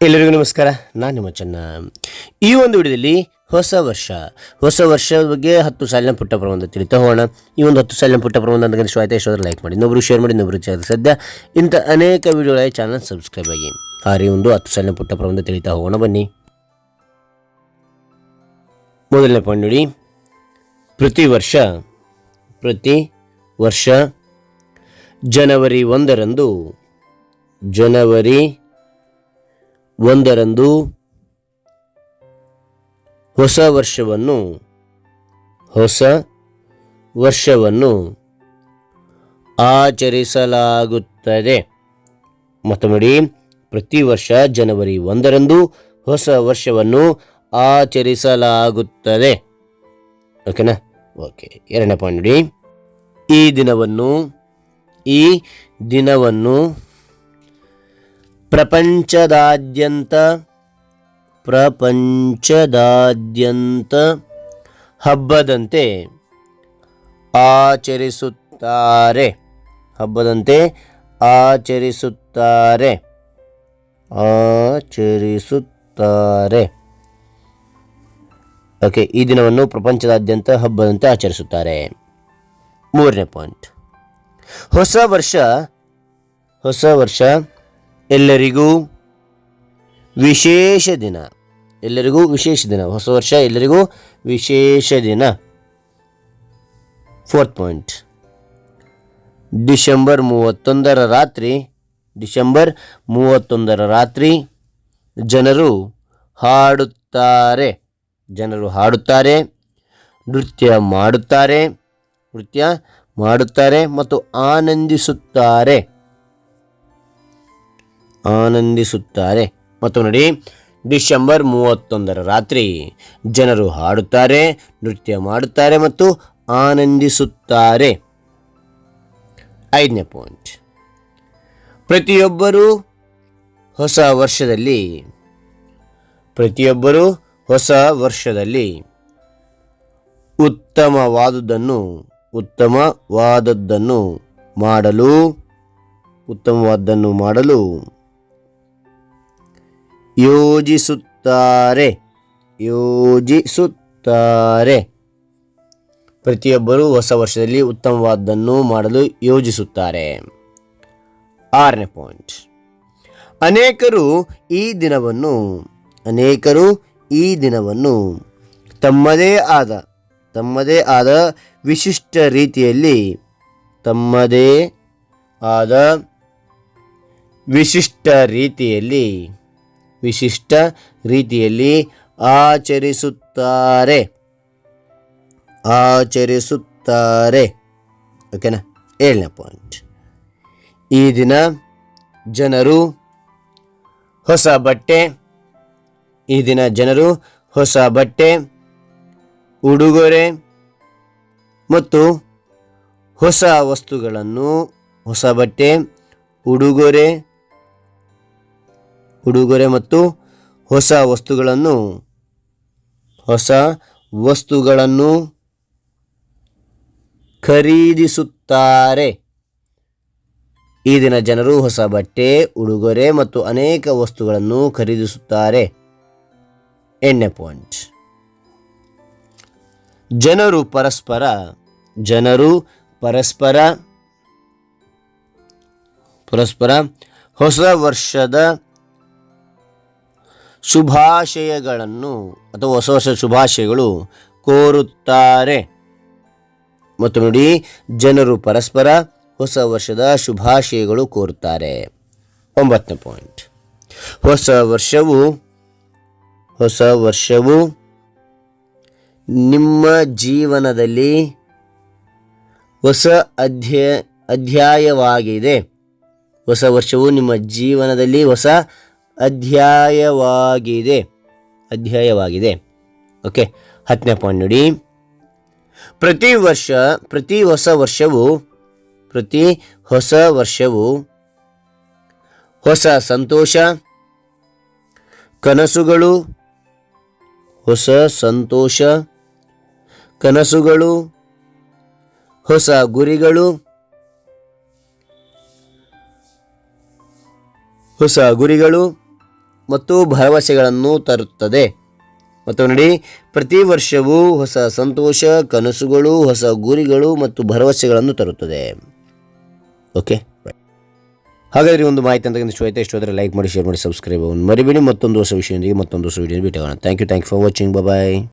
ಎಲ್ಲರಿಗೂ ನಮಸ್ಕಾರ. ನಾನು ನಿಮ್ಮ ಚೆನ್ನ. ಈ ಒಂದು ವಿಡಿಯೋದಲ್ಲಿ ಹೊಸ ವರ್ಷದ ಬಗ್ಗೆ 10 ಸಾಲಿನ ಪುಟ್ಟ ಪ್ರಬಂಧ ತಿಳಿತಾ ಹೋಗೋಣ. ಈ ಒಂದು 10 ಸಾಲಿನ ಪುಟ್ಟ ಪ್ರಬಂಧ ನನಗೆ ಇಷ್ಟ ಆಯ್ತು, ಇಷ್ಟವಾದ್ರೆ ಲೈಕ್ ಮಾಡಿ, ಇನ್ನೊಬ್ರು ಶೇರ್ ಮಾಡಿ, ಇನ್ನೊಬ್ರು ಸದ್ಯ ಇಂಥ ಅನೇಕ ವಿಡಿಯೋಗಳ ಚಾನಲ್ ಸಬ್ಸ್ಕ್ರೈಬ್ ಆಗಿ. ಹಾರಿ ಒಂದು 10 ಸಾಲಿನ ಪುಟ್ಟ ಪ್ರಬಂಧ ತಿಳಿತಾ ಹೋಗೋಣ ಬನ್ನಿ. ಮೊದಲನೇ ಪಾಯಿಂಟ್ ನೋಡಿ, ಪ್ರತಿ ವರ್ಷ ಜನವರಿ 1ರಂದು ಹೊಸ ವರ್ಷವನ್ನು ಆಚರಿಸಲಾಗುತ್ತದೆ. ಮತ್ತು ನೋಡಿ, ಪ್ರತಿ ವರ್ಷ ಜನವರಿ 1ರಂದು ಹೊಸ ವರ್ಷವನ್ನು ಆಚರಿಸಲಾಗುತ್ತದೆ. ಓಕೆನಾ? ಓಕೆ. ಎರಡನೇ ಪಾಯಿಂಟ್ ನೋಡಿ, ಈ ದಿನವನ್ನು ಪ್ರಪಂಚದಾದ್ಯಂತ ಹಬ್ಬದಂತೆ ಆಚರಿಸುತ್ತಾರೆ. ಓಕೆ, ಈ ದಿನವನ್ನು ಪ್ರಪಂಚದಾದ್ಯಂತ ಹಬ್ಬದಂತೆ ಆಚರಿಸುತ್ತಾರೆ. ಮೂರನೇ ಪಾಯಿಂಟ್, ಹೊಸ ವರ್ಷ ಎಲ್ಲರಿಗೂ ವಿಶೇಷ ದಿನ. ಹೊಸ ವರ್ಷ ಎಲ್ಲರಿಗೂ ವಿಶೇಷ ದಿನ. ಫೋರ್ತ್ ಪಾಯಿಂಟ್, ಡಿಸೆಂಬರ್ 31ರ ರಾತ್ರಿ ಜನರು ಹಾಡುತ್ತಾರೆ, ನೃತ್ಯ ಮಾಡುತ್ತಾರೆ ಮತ್ತು ಆನಂದಿಸುತ್ತಾರೆ. ಮತ್ತು ನೋಡಿ, ಡಿಸೆಂಬರ್ 31ರ ರಾತ್ರಿ ಜನರು ಹಾಡುತ್ತಾರೆ, ನೃತ್ಯ ಮಾಡುತ್ತಾರೆ ಮತ್ತು ಆನಂದಿಸುತ್ತಾರೆ. ಐದನೇ ಪಾಯಿಂಟ್, ಪ್ರತಿಯೊಬ್ಬರೂ ಹೊಸ ವರ್ಷದಲ್ಲಿ ಉತ್ತಮವಾದದ್ದನ್ನು ಮಾಡಲು ಯೋಜಿಸುತ್ತಾರೆ. ಪ್ರತಿಯೊಬ್ಬರು ಹೊಸ ವರ್ಷದಲ್ಲಿ ಉತ್ತಮವಾದದ್ದನ್ನು ಮಾಡಲು ಯೋಜಿಸುತ್ತಾರೆ. ಆರನೇ ಪಾಯಿಂಟ್, ಅನೇಕರು ಈ ದಿನವನ್ನು ತಮ್ಮದೇ ಆದ ವಿಶಿಷ್ಟ ರೀತಿಯಲ್ಲಿ ಆಚರಿಸುತ್ತಾರೆ. ಓಕೆನಾ? ಏಳನೇ ಪಾಯಿಂಟ್, ಈ ದಿನ ಜನರು ಹೊಸ ಬಟ್ಟೆ, ಉಡುಗೊರೆ ಮತ್ತು ಹೊಸ ವಸ್ತುಗಳನ್ನು ಖರೀದಿಸುತ್ತಾರೆ. ಈ ದಿನ ಜನರು ಹೊಸ ಬಟ್ಟೆ, ಉಡುಗೊರೆ ಮತ್ತು ಅನೇಕ ವಸ್ತುಗಳನ್ನು ಖರೀದಿಸುತ್ತಾರೆ. ಎಂಟನೇ ಪಾಯಿಂಟ್, ಜನರು ಪರಸ್ಪರ ಹೊಸ ವರ್ಷದ ಶುಭಾಶಯಗಳನ್ನು ಅಥವಾ ಹೊಸ ವರ್ಷ ಶುಭಾಶಯಗಳು ಕೋರುತ್ತಾರೆ. ಮತ್ತು ನೋಡಿ, ಜನರು ಪರಸ್ಪರ ಹೊಸ ವರ್ಷದ ಶುಭಾಶಯಗಳು ಕೋರುತ್ತಾರೆ. ಒಂಬತ್ತನೇ ಪಾಯಿಂಟ್, ಹೊಸ ವರ್ಷವು ನಿಮ್ಮ ಜೀವನದಲ್ಲಿ ಹೊಸ ಅಧ್ಯಾಯವಾಗಿದೆ. ಹೊಸ ವರ್ಷವು ನಿಮ್ಮ ಜೀವನದಲ್ಲಿ ಹೊಸ ಅಧ್ಯಾಯವಾಗಿದೆ. ಓಕೆ. 10ನೇ ಪಾಯಿಂಟ್ ನೋಡಿ, ಪ್ರತಿ ಹೊಸ ವರ್ಷವು ಹೊಸ ಸಂತೋಷ, ಕನಸುಗಳು, ಹೊಸ ಗುರಿಗಳು ಮತ್ತು ಭರವಸೆಗಳನ್ನು ತರುತ್ತದೆ. ಮತ್ತು ನೋಡಿ, ಪ್ರತಿ ವರ್ಷವೂ ಹೊಸ ಸಂತೋಷ, ಕನಸುಗಳು, ಹೊಸ ಗುರಿಗಳು ಮತ್ತು ಭರವಸೆಗಳನ್ನು ತರುತ್ತದೆ. ಓಕೆ, ಹಾಗಾದರೆ ಒಂದು ಮಾಹಿತಿ ಅಂತ ಇಷ್ಟ ಆದರೆ ಲೈಕ್ ಮಾಡಿ, ಶೇರ್ ಮಾಡಿ, ಸಬ್ಸ್ಕ್ರೈಬ್ ಮರಿಬೇಡಿ. ಮತ್ತೊಂದು ಹೊಸ ವಿಷಯದೊಂದಿಗೆ ಮತ್ತೊಂದು ಹೊಸ ವಿಡಿಯೋ ಭೇಟಿ ಆಗೋಣ. Thank you for watching. Bye.